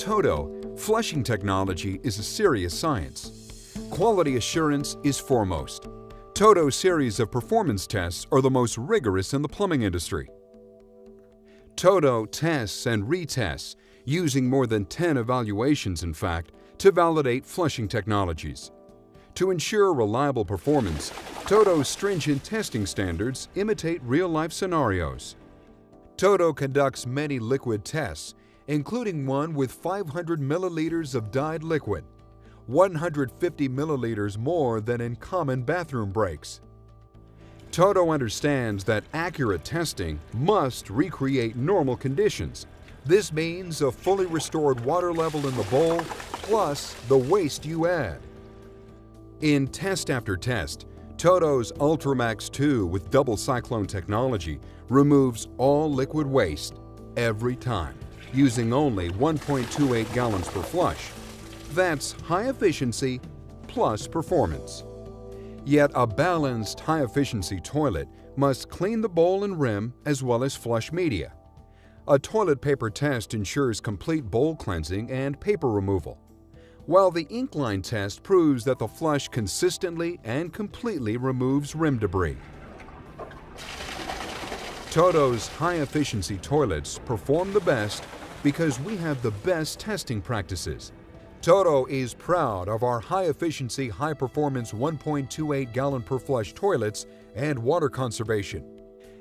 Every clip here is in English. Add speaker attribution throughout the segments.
Speaker 1: TOTO, flushing technology is a serious science. Quality assurance is foremost. TOTO series of performance tests are the most rigorous in the plumbing industry. TOTO tests and retests, using more than 10 evaluations in fact, to validate flushing technologies. To ensure reliable performance, TOTO's stringent testing standards imitate real-life scenarios. TOTO conducts many liquid tests, including one with 500 milliliters of dyed liquid, 150 milliliters more than in common bathroom breaks. TOTO understands that accurate testing must recreate normal conditions. This means a fully restored water level in the bowl plus the waste you add. In test after test, TOTO's Ultramax 2 with double cyclone technology removes all liquid waste every time, using only 1.28 gallons per flush. That's high efficiency plus performance. Yet a balanced high-efficiency toilet must clean the bowl and rim as well as flush media. A toilet paper test ensures complete bowl cleansing and paper removal, while the ink line test proves that the flush consistently and completely removes rim debris. TOTO's high-efficiency toilets perform the best because we have the best testing practices. TOTO is proud of our high-efficiency, high-performance 1.28 gallon per flush toilets and water conservation.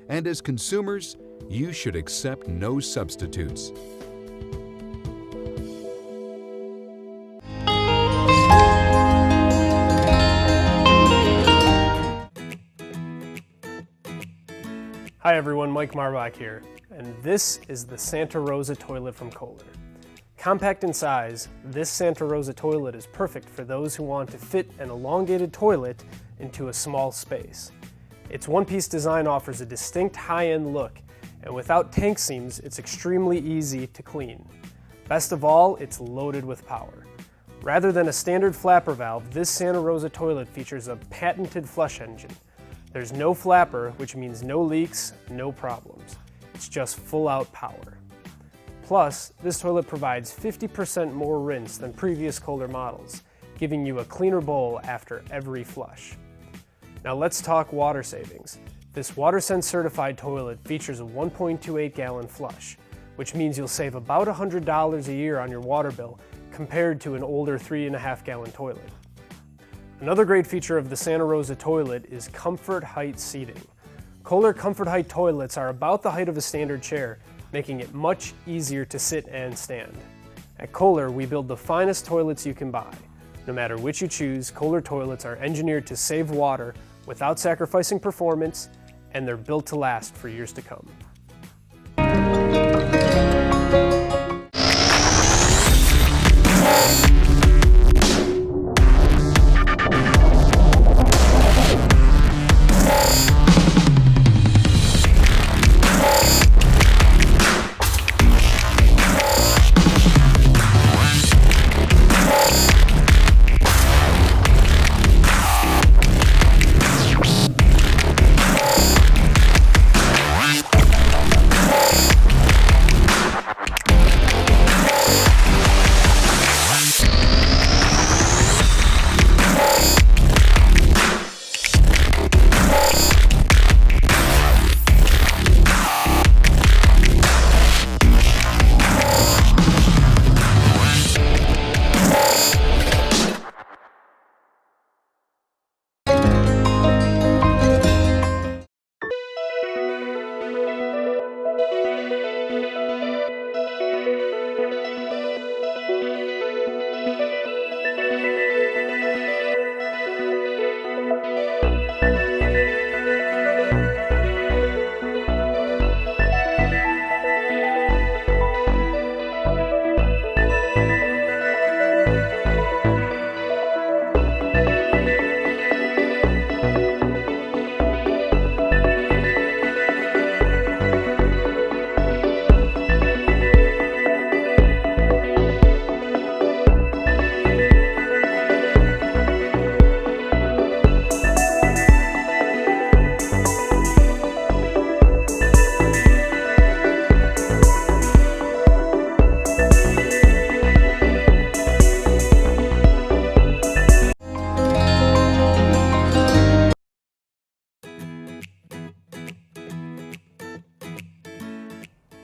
Speaker 1: And as consumers, you should accept no substitutes.
Speaker 2: Hi everyone, Mike Marbach here, and this is the Santa Rosa toilet from Kohler. Compact in size, this Santa Rosa toilet is perfect for those who want to fit an elongated toilet into a small space. Its one-piece design offers a distinct high-end look, and without tank seams, it's extremely easy to clean. Best of all, it's loaded with power. Rather than a standard flapper valve, this Santa Rosa toilet features a patented flush engine. There's no flapper, which means no leaks, no problems. It's just full-out power. Plus, this toilet provides 50% more rinse than previous Kohler models, giving you a cleaner bowl after every flush. Now let's talk water savings. This WaterSense certified toilet features a 1.28 gallon flush, which means you'll save about $100 a year on your water bill compared to an older 3.5 gallon toilet. Another great feature of the Santa Rosa toilet is comfort height seating. Kohler comfort height toilets are about the height of a standard chair, making it much easier to sit and stand. At Kohler, we build the finest toilets you can buy. No matter which you choose, Kohler toilets are engineered to save water without sacrificing performance, and they're built to last for years to come.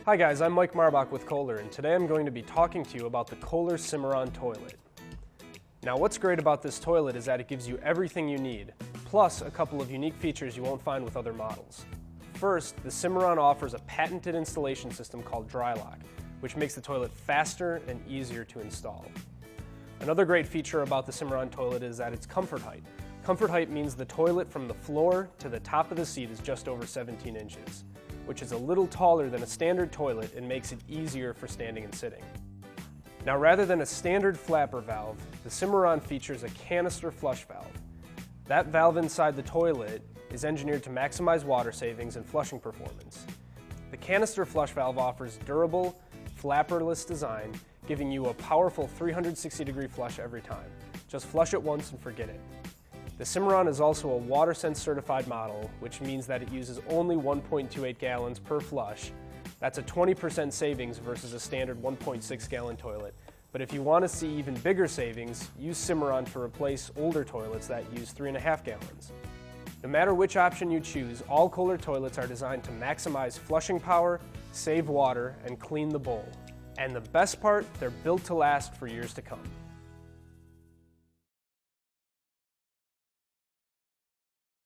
Speaker 2: Hi guys, I'm Mike Marbach with Kohler, and today I'm going to be talking to you about the Kohler Cimarron toilet. Now what's great about this toilet is that it gives you everything you need, plus a couple of unique features you won't find with other models. First, the Cimarron offers a patented installation system called Dry Lock, which makes the toilet faster and easier to install. Another great feature about the Cimarron toilet is that it's comfort height. Comfort height means the toilet from the floor to the top of the seat is just over 17 inches, which is a little taller than a standard toilet and makes it easier for standing and sitting. Now rather than a standard flapper valve, the Cimarron features a canister flush valve. That valve inside the toilet is engineered to maximize water savings and flushing performance. The canister flush valve offers durable, flapperless design, giving you a powerful 360-degree flush every time. Just flush it once and forget it. The Cimarron is also a WaterSense certified model, which means that it uses only 1.28 gallons per flush. That's a 20% savings versus a standard 1.6 gallon toilet. But if you want to see even bigger savings, use Cimarron to replace older toilets that use 3.5 gallons. No matter which option you choose, all Kohler toilets are designed to maximize flushing power, save water, and clean the bowl. And the best part, they're built to last for years to come.